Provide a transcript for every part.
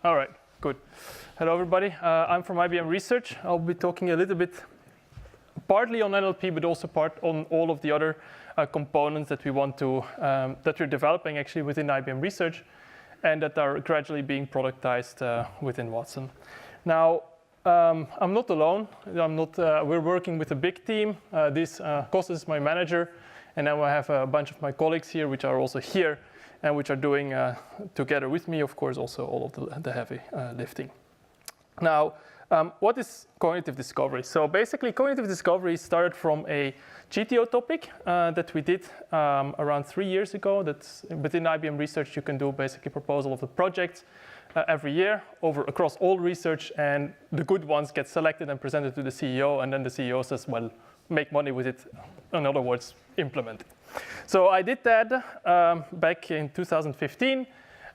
All right, good. Hello, everybody. I'm from IBM Research. I'll be talking a little bit partly on NLP, but also part on all of the other components that we want to, that we're developing actually within IBM Research and that are gradually being productized within Watson. Now, I'm not alone. We're working with a big team. Kostas is my manager, and then I have a bunch of my colleagues here, which are also here, and which are doing, together with me, of course, also all of the heavy lifting. Now, what is cognitive discovery? So basically, cognitive discovery started from a GTO topic that we did around 3 years ago. That's within IBM Research, you can do basically proposal of the projects every year across all research, and the good ones get selected and presented to the CEO, and then the CEO says, well, make money with it. In other words, implement it. So I did that back in 2015,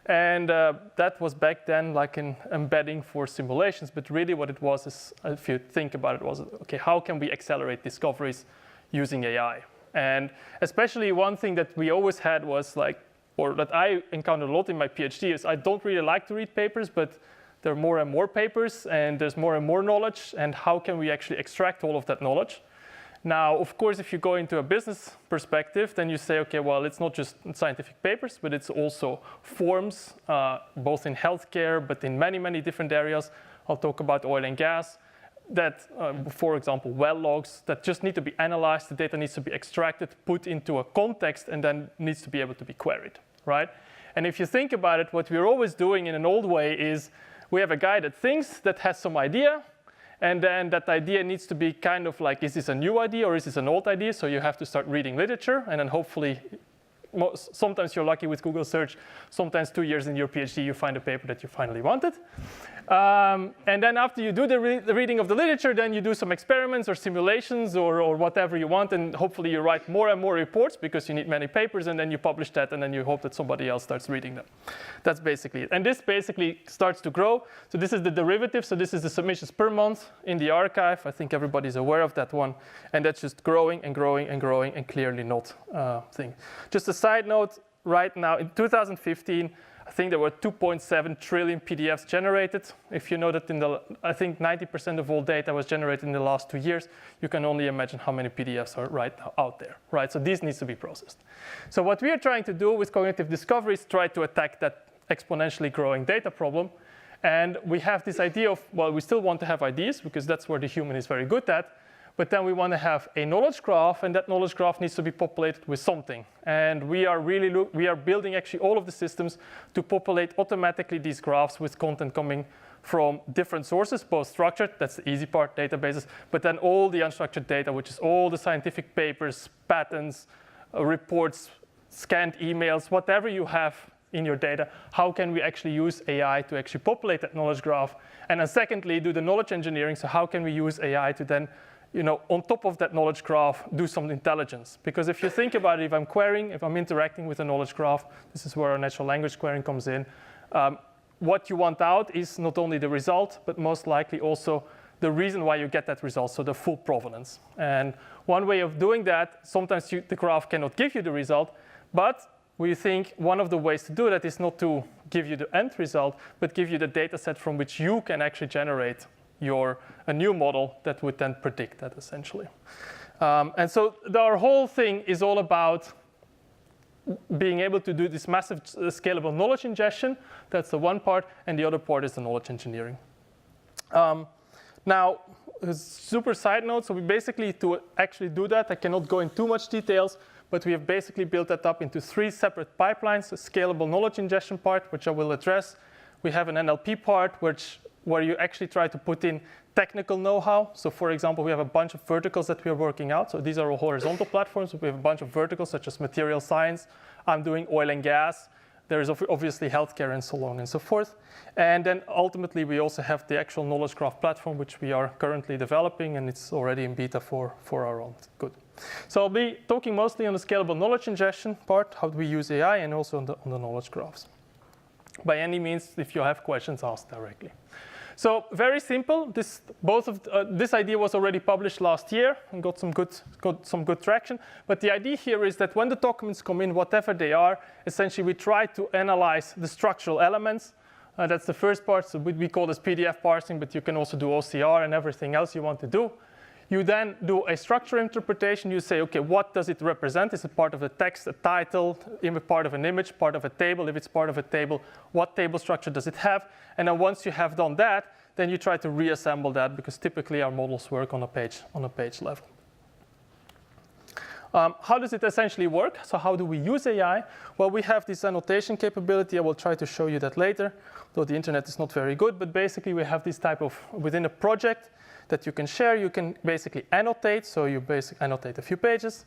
and that was back then like an embedding for simulations. But really what it was is, if you think about it, was, okay, how can we accelerate discoveries using AI? And especially one thing that we always had was like, or that I encountered a lot in my PhD is I don't really like to read papers, but there are more and more papers, and there's more and more knowledge, and how can we actually extract all of that knowledge? Now, of course, if you go into a business perspective, then you say, okay, well, it's not just scientific papers, but it's also forms, both in healthcare, but in many, many different areas. I'll talk about oil and gas, that, for example, well logs that just need to be analyzed. The data needs to be extracted, put into a context, and then needs to be able to be queried, right? And if you think about it, what we're always doing in an old way is we have a guy that thinks, that has some idea, and then that idea needs to be kind of like, is this a new idea or is this an old idea? So you have to start reading literature, and then hopefully, sometimes you're lucky with Google search, sometimes 2 years in your PhD, you find a paper that you finally wanted. And then after you do the reading of the literature, then you do some experiments or simulations or whatever you want, and hopefully you write more and more reports because you need many papers, and then you publish that, and then you hope that somebody else starts reading them. That's basically it. And this basically starts to grow. So this is the derivative. So this is the submissions per month in the archive. I think everybody's aware of that one. And that's just growing and growing and growing, and clearly not thing. Just a side note, right now in 2015, I think there were 2.7 trillion PDFs generated. If you know that I think 90% of all data was generated in the last 2 years, you can only imagine how many PDFs are right now out there, right? So these needs to be processed. So what we are trying to do with cognitive discovery is try to attack that exponentially growing data problem. And we have this idea of, well, we still want to have ideas because that's where the human is very good at. But then we want to have a knowledge graph, and that knowledge graph needs to be populated with something. And we are building actually all of the systems to populate automatically these graphs with content coming from different sources, both structured, that's the easy part, databases, but then all the unstructured data, which is all the scientific papers, patents, reports, scanned emails, whatever you have in your data, how can we actually use AI to actually populate that knowledge graph? And then secondly, do the knowledge engineering. So how can we use AI to then, on top of that knowledge graph, do some intelligence? Because if you think about it, if I'm querying, if I'm interacting with a knowledge graph, this is where our natural language querying comes in. What you want out is not only the result, but most likely also the reason why you get that result, so the full provenance. And one way of doing that, sometimes the graph cannot give you the result, but we think one of the ways to do that is not to give you the end result, but give you the data set from which you can actually generate a new model that would then predict that, essentially. And so our whole thing is all about being able to do this massive scalable knowledge ingestion. That's the one part, and the other part is the knowledge engineering. Now, a super side note, so we basically, to actually do that, I cannot go in too much details, but we have basically built that up into 3 separate pipelines: a scalable knowledge ingestion part, which I will address. We have an NLP part, where you actually try to put in technical know-how. So for example, we have a bunch of verticals that we are working out. So these are all horizontal platforms. We have a bunch of verticals such as material science. I'm doing oil and gas. There is obviously healthcare and so on and so forth. And then ultimately, we also have the actual knowledge graph platform, which we are currently developing, and it's already in beta for our own good. So I'll be talking mostly on the scalable knowledge ingestion part, how do we use AI, and also on the knowledge graphs. By any means, if you have questions, ask directly. So very simple. This idea was already published last year and got some good traction. But the idea here is that when the documents come in, whatever they are, essentially we try to analyze the structural elements. That's the first part, so we call this PDF parsing, but you can also do OCR and everything else you want to do. You then do a structure interpretation. You say, okay, what does it represent? Is it part of the text, a title, part of an image, part of a table? If it's part of a table, what table structure does it have? And then once you have done that, then you try to reassemble that, because typically our models work on a page level. How does it essentially work? So how do we use AI? Well, we have this annotation capability. I will try to show you that later, though the internet is not very good. But basically, we have this type of, within a project that you can share, you can basically annotate. So you basically annotate a few pages.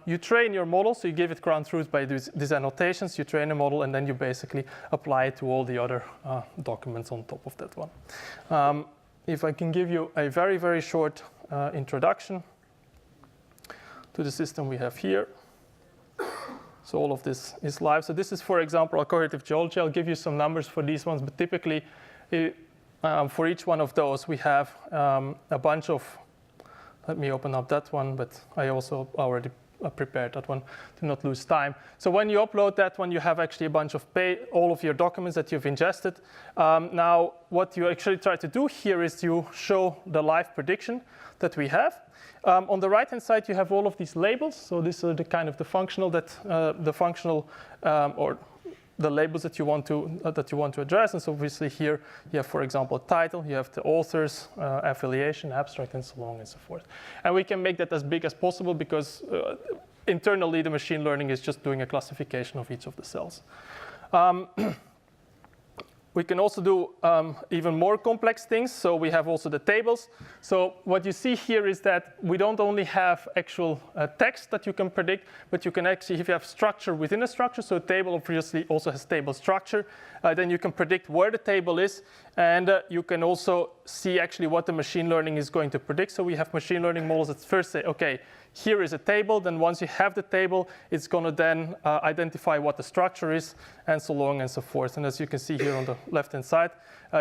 You train your model, so you give it ground truth by these annotations. You train a model, and then you basically apply it to all the other documents on top of that one. If I can give you a very, very short introduction to the system we have here. So all of this is live. So this is, for example, cognitive geology. I'll give you some numbers for these ones, but typically for each one of those, we have a bunch of, let me open up that one, but I also already prepared that one to not lose time. So when you upload that one, you have actually a bunch of all of your documents that you've ingested. Now, what you actually try to do here is you show the live prediction that we have. On the right-hand side, you have all of these labels. So these are the kind of the functional or the labels that you want to address. And so obviously here you have, for example, a title. You have the authors, affiliation, abstract, and so on and so forth. And we can make that as big as possible, because internally the machine learning is just doing a classification of each of the cells. We can also do even more complex things. So we have also the tables. So what you see here is that we don't only have actual text that you can predict, but you can actually, if you have structure within a structure, so a table obviously also has table structure, then you can predict where the table is. And you can also see actually what the machine learning is going to predict. So we have machine learning models that first say, OK, here is a table. Then once you have the table, it's going to then identify what the structure is, and so on and so forth. And as you can see here on the left-hand side,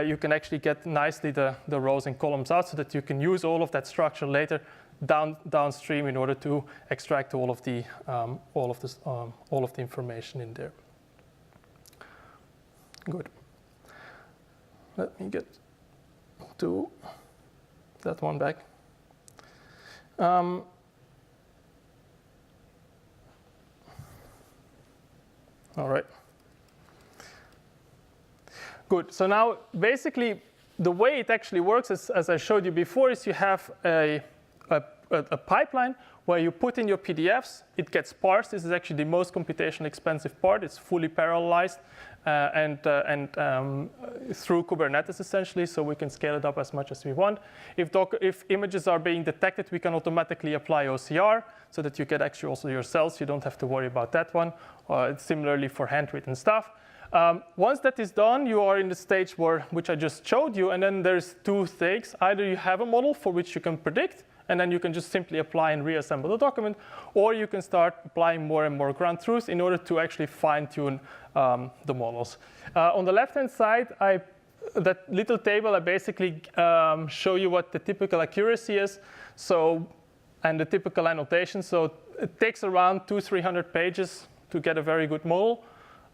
you can actually get nicely the rows and columns out, so that you can use all of that structure later downstream in order to extract all of the information in there. Good. Let me get to that one back. All right. Good. So now, basically, the way it actually works is, as I showed you before, is you have a pipeline where you put in your PDFs. It gets parsed. This is actually the most computationally expensive part. It's fully parallelized and through Kubernetes, essentially, so we can scale it up as much as we want. If images are being detected, we can automatically apply OCR, so that you get actually also your cells. You don't have to worry about that one. It's similarly for handwritten stuff. Once that is done, you are in the stage which I just showed you, and then there's two things. Either you have a model for which you can predict, and then you can just simply apply and reassemble the document, or you can start applying more and more ground truth in order to actually fine-tune the models. On the left-hand side, that little table, I basically show you what the typical accuracy is, and the typical annotation. So it takes around 200-300 pages to get a very good model.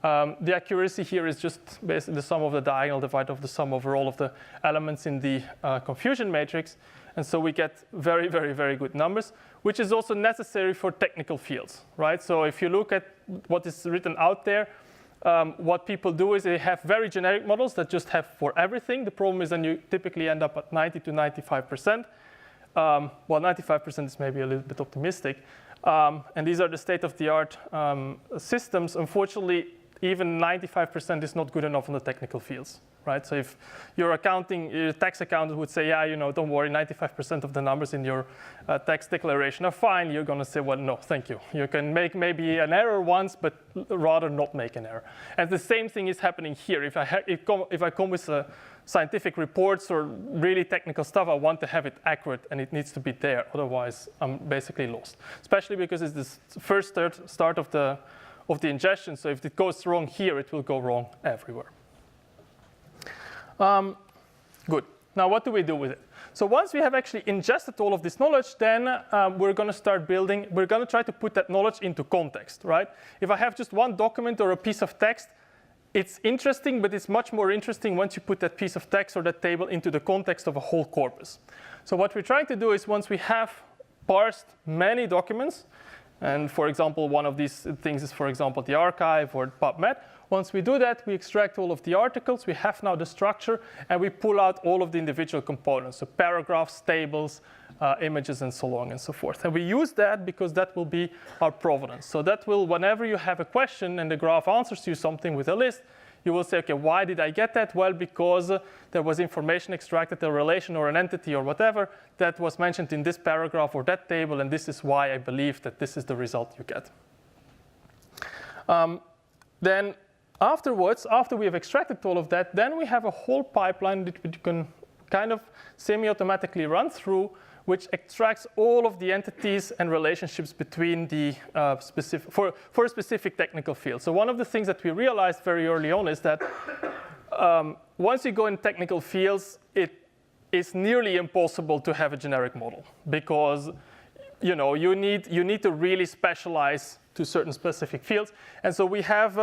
The accuracy here is just basically the sum of the diagonal divided of the sum over all of the elements in the confusion matrix. And so we get very, very, very good numbers, which is also necessary for technical fields, right? So if you look at what is written out there, what people do is they have very generic models that just have for everything. The problem is then you typically end up at 90 to 95%. Well, 95% is maybe a little bit optimistic. And these are the state-of-the-art systems. Unfortunately, even 95% is not good enough in the technical fields, right? So if your tax accountant would say, yeah, don't worry, 95% of the numbers in your tax declaration are fine, you're going to say, well, no, thank you. You can make maybe an error once, but rather not make an error. And the same thing is happening here. If I come with scientific reports or really technical stuff, I want to have it accurate, and it needs to be there. Otherwise, I'm basically lost, especially because it's this first start of the ingestion. So if it goes wrong here, it will go wrong everywhere. Good. Now, what do we do with it? So once we have actually ingested all of this knowledge, then we're going to start building. We're going to try to put that knowledge into context, right? If I have just one document or a piece of text, it's interesting, but it's much more interesting once you put that piece of text or that table into the context of a whole corpus. So what we're trying to do is once we have parsed many documents, and for example, one of these things is, for example, the archive or PubMed. Once we do that, we extract all of the articles. We have now the structure, and we pull out all of the individual components, so paragraphs, tables, images, and so on and so forth. And we use that because that will be our provenance. So that will, whenever you have a question and the graph answers you something with a list, you will say, okay, why did I get that? Well, because there was information extracted, a relation or an entity or whatever that was mentioned in this paragraph or that table, and this is why I believe that this is the result you get. Then afterwards, after we have extracted all of that, then we have a whole pipeline that we can kind of semi-automatically run through, which extracts all of the entities and relationships between the for a specific technical field. So one of the things that we realized very early on is that once you go in technical fields, it is nearly impossible to have a generic model because you need to really specialize to certain specific fields. And so we have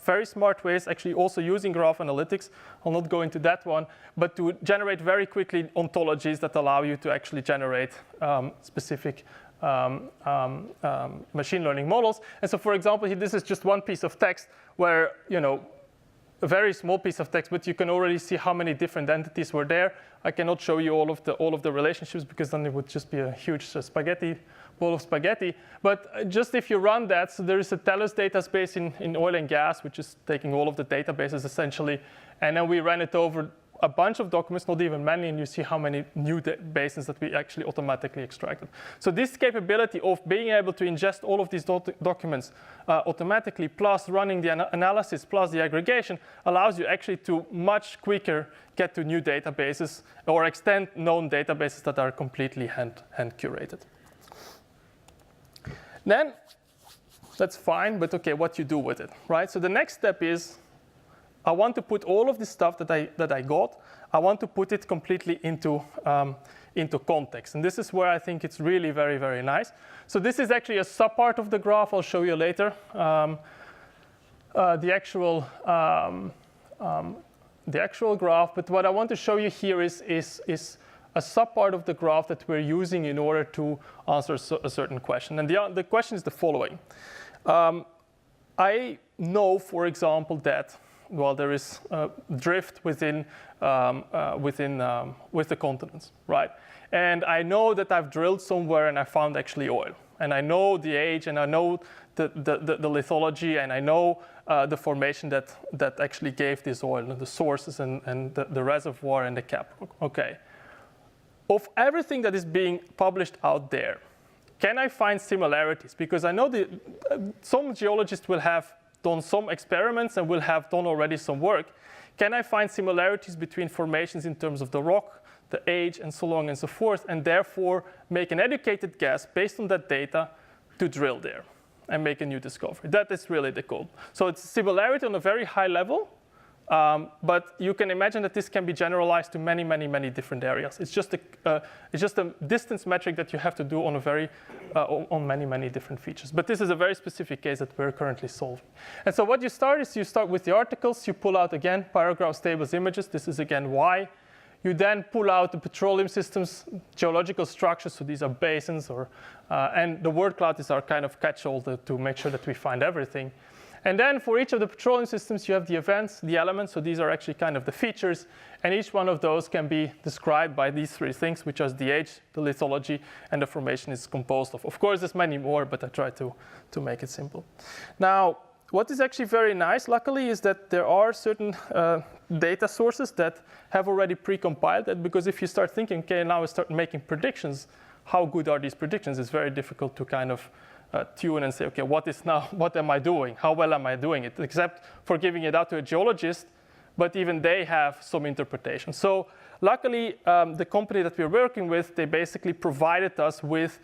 very smart ways, actually also using graph analytics. I'll not go into that one, but to generate very quickly ontologies that allow you to actually generate specific machine learning models. And so, for example, here, this is just one piece of text where, a very small piece of text, but you can already see how many different entities were there. I cannot show you all of the relationships because then it would just be a huge bowl of spaghetti. But just if you run that, so there is a TELUS database in oil and gas, which is taking all of the databases essentially, and then we ran it over a bunch of documents, not even many, and you see how many new basins that we actually automatically extracted. So this capability of being able to ingest all of these documents automatically, plus running the analysis, plus the aggregation, allows you actually to much quicker get to new databases or extend known databases that are completely hand curated. Then that's fine, but okay, what you do with it, right? So the next step is I want to put all of the stuff that I got, I want to put it completely into context. And this is where I think it's really very, very nice. So this is actually a subpart of the graph. I'll show you later. The actual graph. But what I want to show you here is a subpart of the graph that we're using in order to answer a certain question. And the question is the following. I know, for example, that there is drift with the continents, right? And I know that I've drilled somewhere and I found actually oil. And I know the age, and I know the lithology, and I know the formation that actually gave this oil, and the sources, and the reservoir, and the cap. Okay. Of everything that is being published out there, can I find similarities? Because I know some geologists will have done some experiments and will have done already some work. Can I find similarities between formations in terms of the rock, the age, and so on and so forth, and therefore make an educated guess based on that data to drill there and make a new discovery? That is really the goal. So it's similarity on a very high level, but you can imagine that this can be generalized to many, many, many different areas. It's just a distance metric that you have to do on on many, many different features. But this is a very specific case that we're currently solving. And so what you start with the articles. You pull out, again, paragraphs, tables, images. This is, again, why. You then pull out the petroleum systems, geological structures. So these are basins, and the word cloud is our kind of catch-all to make sure that we find everything. And then for each of the petroleum systems, you have the events, the elements. So these are actually kind of the features. And each one of those can be described by these three things, which are the age, the lithology, and the formation is composed of. Of course, there's many more, but I try to make it simple. Now, what is actually very nice, luckily, is that there are certain data sources that have already pre-compiled that, because if you start thinking, okay, now I start making predictions, how good are these predictions? It's very difficult to kind of tune and say, okay, what am I doing? How well am I doing it? Except for giving it out to a geologist, but even they have some interpretation. So luckily, the company that we're working with, they basically provided us with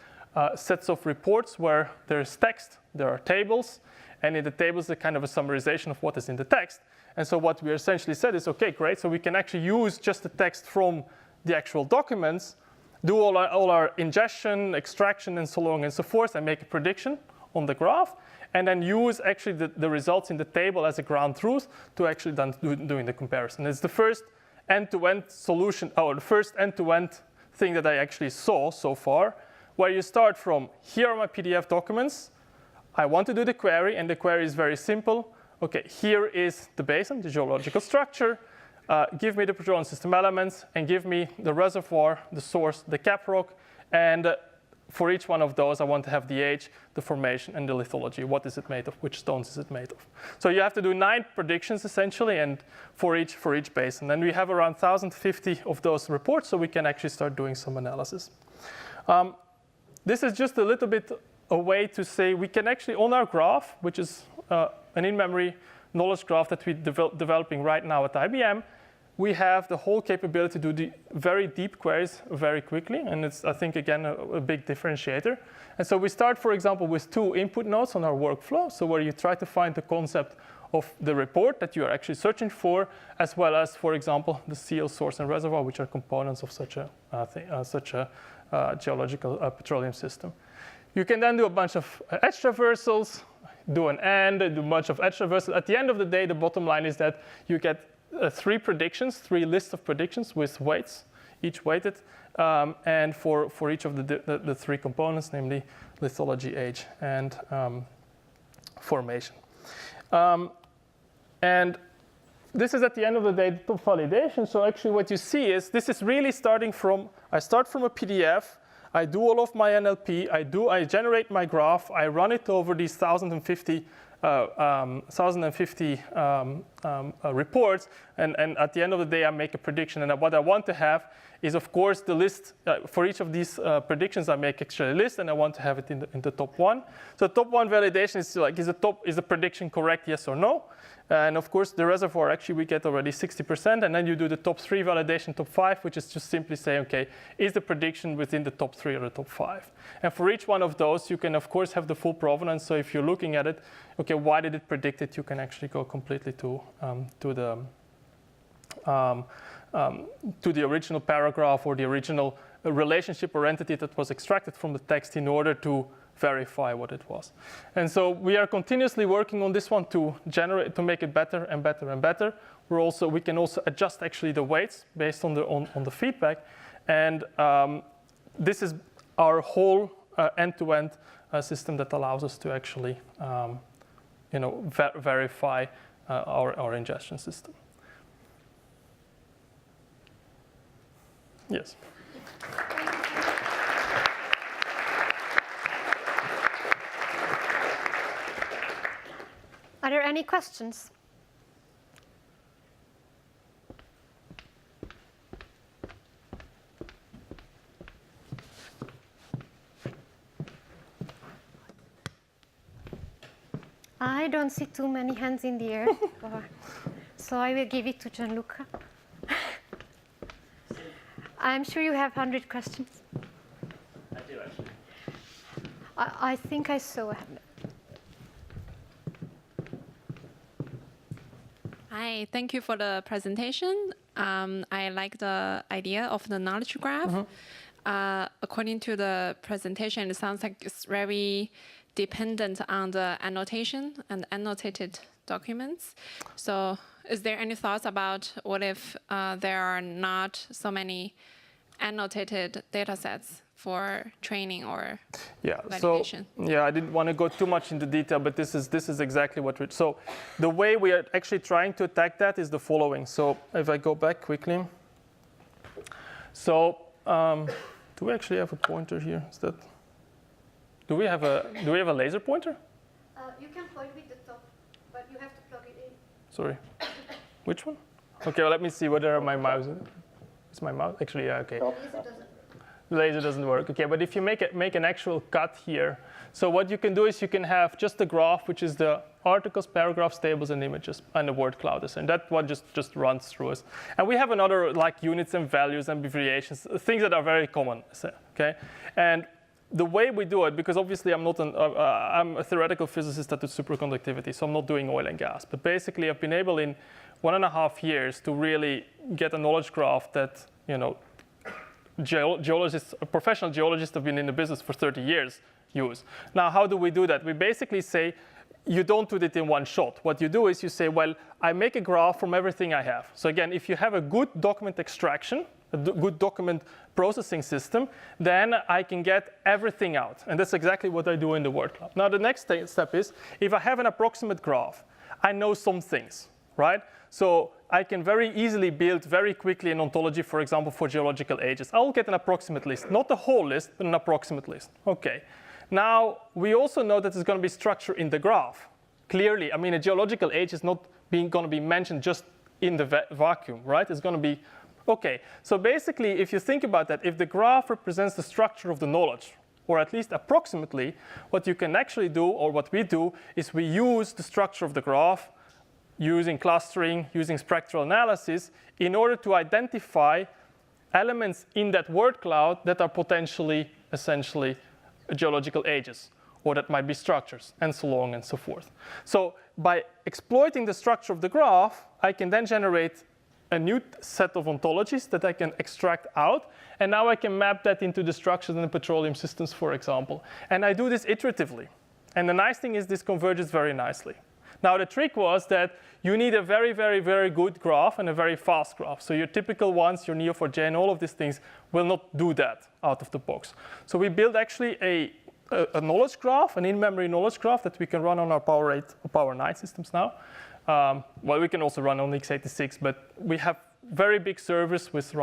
sets of reports where there's text, there are tables, and in the tables, a kind of a summarization of what is in the text. And so what we essentially said is, okay, great, so we can actually use just the text from the actual documents, do all our ingestion, extraction, and so on and so forth, and make a prediction on the graph, and then use actually the results in the table as a ground truth to actually then doing the comparison. It's the first end-to-end solution, or the first end-to-end thing that I actually saw so far, where you start from, here are my PDF documents, I want to do the query, and the query is very simple. Okay, here is the basin, the geological structure, give me the petroleum system elements, and give me the reservoir, the source, the cap rock, and for each one of those, I want to have the age, the formation, and the lithology. What is it made of? Which stones is it made of? So you have to do 9 predictions, essentially, and for each basin. And we have around 1,050 of those reports, so we can actually start doing some analysis. This is just a little bit a way to say we can actually, on our graph, which is an in-memory knowledge graph that we're developing right now at IBM, we have the whole capability to do the very deep queries very quickly, and it's, I think, again, a big differentiator. And so we start, for example, with 2 input nodes on our workflow, so where you try to find the concept of the report that you are actually searching for, as well as, for example, the seal, source, and reservoir, which are components of such a geological petroleum system. You can then do a bunch of edge traversals, do an AND, do a bunch of edge traversals. At the end of the day, the bottom line is that you get 3 predictions, 3 lists of predictions with weights, each weighted, and for each of the 3 components, namely lithology, age, and formation. And this is at the end of the day the top validation. So actually what you see is this is really starting from, I start from a PDF, I do all of my NLP, I generate my graph, I run it over these 1,050 reports, and at the end of the day, I make a prediction. And what I want to have is, of course, the list for each of these predictions. I make actually a list, and I want to have it in the top 1. So top 1 validation is like, is the prediction correct, yes or no? And of course, the reservoir, actually, we get already 60%. And then you do the top 3 validation, top 5, which is just simply saying, OK, is the prediction within the top 3 or the top 5? And for each one of those, you can, of course, have the full provenance. So if you're looking at it, OK, why did it predict it? You can actually go completely to the original paragraph or the original relationship or entity that was extracted from the text in order to verify what it was. And so we are continuously working on this one to make it better and better and better. We can also adjust actually the weights based on the feedback. And this is our whole end-to-end system that allows us to actually verify our ingestion system. Yes. Are there any questions? I don't see too many hands in the air, so I will give it to Gianluca. I'm sure you have 100 questions. I do, actually. I think I saw. Hi, thank you for the presentation. I like the idea of the knowledge graph. Mm-hmm. According to the presentation, it sounds like it's very dependent on the annotation and annotated documents. So is there any thoughts about what if there are not so many annotated data sets for training or validation? So I didn't want to go too much into detail, but this is exactly what we're, so the way we are actually trying to attack that is the following. So if I go back quickly, so do we actually have a pointer here? Is that, do we have a laser pointer? You can point with the top, but you have to plug it in. Sorry, which one? Okay, well, let me see whether my mouse is my mouse actually. Yeah, okay. The laser doesn't work. Okay, but if you make an actual cut here, so what you can do is you can have just a graph, which is the articles, paragraphs, tables, and images, and the word cloud is, and that one just runs through us. And we have another like units and values and variations, things that are very common. Okay, and the way we do it, because obviously I'm a theoretical physicist at the superconductivity, so I'm not doing oil and gas. But basically, I've been able in 1.5 years to really get a knowledge graph that geologists, professional geologists have been in the business for 30 years use. Now, how do we do that? We basically say, you don't do it in one shot. What you do is you say, well, I make a graph from everything I have. So again, if you have a good document extraction, a good document processing system, then I can get everything out. And that's exactly what I do in the word cloud. Now, the next step is, if I have an approximate graph, I know some things, right? So I can very easily build very quickly an ontology, for example, for geological ages. I'll get an approximate list, not the whole list, but an approximate list. Okay. Now, we also know that there's going to be structure in the graph. Clearly, I mean, a geological age is not going to be mentioned just in the vacuum, right? It's going to be, okay. So basically, if you think about that, if the graph represents the structure of the knowledge, or at least approximately, what you can actually do, or what we do, is we use the structure of the graph using clustering, using spectral analysis, in order to identify elements in that word cloud that are potentially, essentially, geological ages, or that might be structures, and so on and so forth. So by exploiting the structure of the graph, I can then generate a new set of ontologies that I can extract out, and now I can map that into the structures in the petroleum systems, for example. And I do this iteratively. And the nice thing is this converges very nicely. Now, the trick was that you need a very, very, very good graph and a very fast graph. So your typical ones, your Neo4j and all of these things will not do that out of the box. So we built actually a knowledge graph, an in-memory knowledge graph that we can run on our Power 8 or Power 9 systems now. Well, we can also run on x86, but we have very big servers with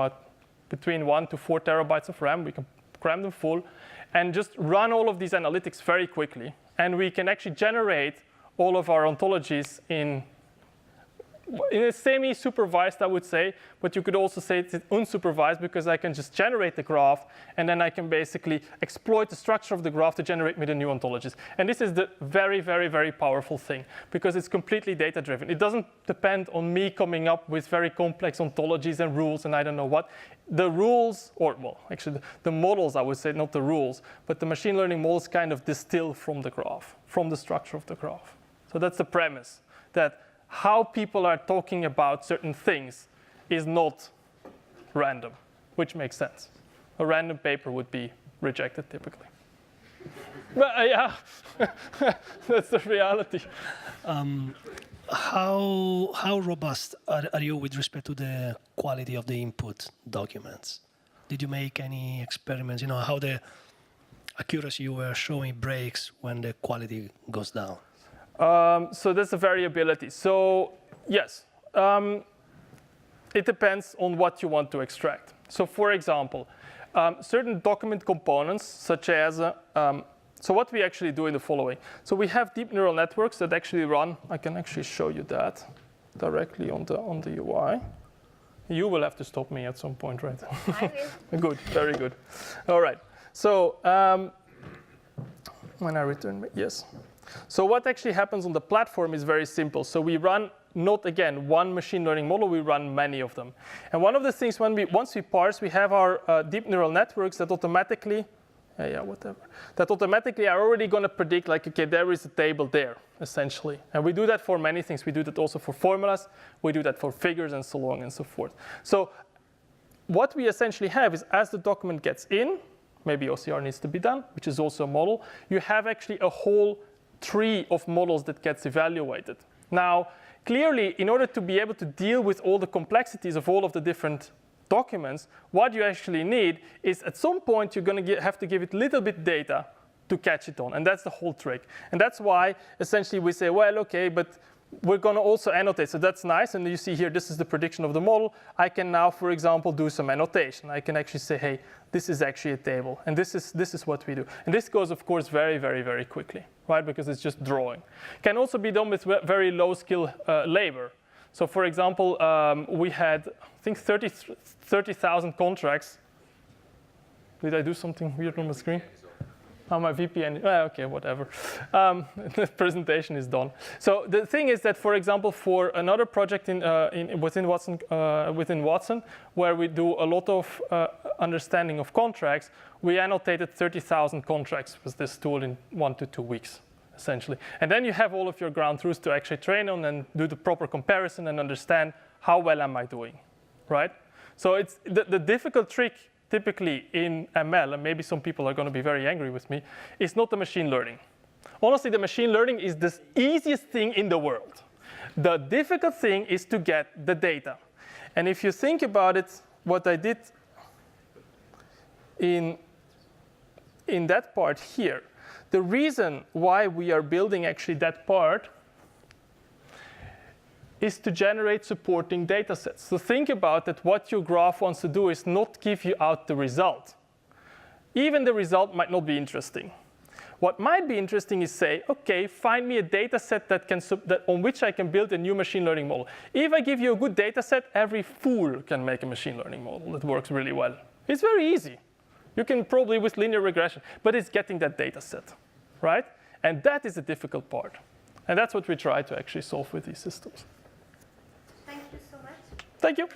between 1 to 4 terabytes of RAM. We can cram them full and just run all of these analytics very quickly. And we can actually generate all of our ontologies in a semi-supervised, I would say, but you could also say it's unsupervised, because I can just generate the graph, and then I can basically exploit the structure of the graph to generate me the new ontologies. And this is the very, very, very powerful thing, because it's completely data-driven. It doesn't depend on me coming up with very complex ontologies and rules and I don't know what. The rules, or well, actually the models, I would say, not the rules, but the machine learning models kind of distill from the graph, from the structure of the graph. So that's the premise, that how people are talking about certain things is not random, which makes sense. A random paper would be rejected typically. But yeah, that's the reality. How robust are you with respect to the quality of the input documents? Did you make any experiments? You know, how the accuracy you were showing breaks when the quality goes down? So there's a variability. So yes, it depends on what you want to extract. So for example, certain document components, such as, so what we actually do in the following. So we have deep neural networks that actually run. I can actually show you that directly on the UI. You will have to stop me at some point, right? I will. Good, very good. All right. So when I return, yes. So what actually happens on the platform is very simple. So we run not, again, one machine learning model, we run many of them. And one of the things, once we parse, we have our deep neural networks that automatically, that automatically are already going to predict, like, okay, there is a table there, essentially. And we do that for many things. We do that also for formulas. We do that for figures and so on and so forth. So what we essentially have is, as the document gets in, maybe OCR needs to be done, which is also a model, you have actually a whole tree of models that gets evaluated. Now, clearly, in order to be able to deal with all the complexities of all of the different documents, what you actually need is, at some point, you're going to have to give it a little bit data to catch it on. And that's the whole trick. And that's why, essentially, we say, well, OK, but we're going to also annotate. So that's nice. And you see here, this is the prediction of the model. I can now, for example, do some annotation. I can actually say, hey, this is actually a table. And this is what we do. And this goes, of course, very, very, very quickly, right? Because it's just drawing. Can also be done with very low skill labor. So for example, we had, I think, 30,000 contracts. Did I do something weird on the screen? Oh, my VPN, okay, whatever. The presentation is done. So the thing is that, for example, for another project within Watson, where we do a lot of understanding of contracts, we annotated 30,000 contracts with this tool in 1 to 2 weeks, essentially. And then you have all of your ground truths to actually train on and do the proper comparison and understand how well am I doing, right? So it's the difficult trick typically in ML, and maybe some people are going to be very angry with me, is not the machine learning. Honestly, the machine learning is the easiest thing in the world. The difficult thing is to get the data. And if you think about it, what I did in that part here, the reason why we are building actually that part is to generate supporting data sets. So think about that what your graph wants to do is not give you out the result. Even the result might not be interesting. What might be interesting is say, okay, find me a data set on which I can build a new machine learning model. If I give you a good data set, every fool can make a machine learning model that works really well. It's very easy. You can probably with linear regression, but it's getting that data set, right? And that is the difficult part. And that's what we try to actually solve with these systems. Thank you so much. Thank you.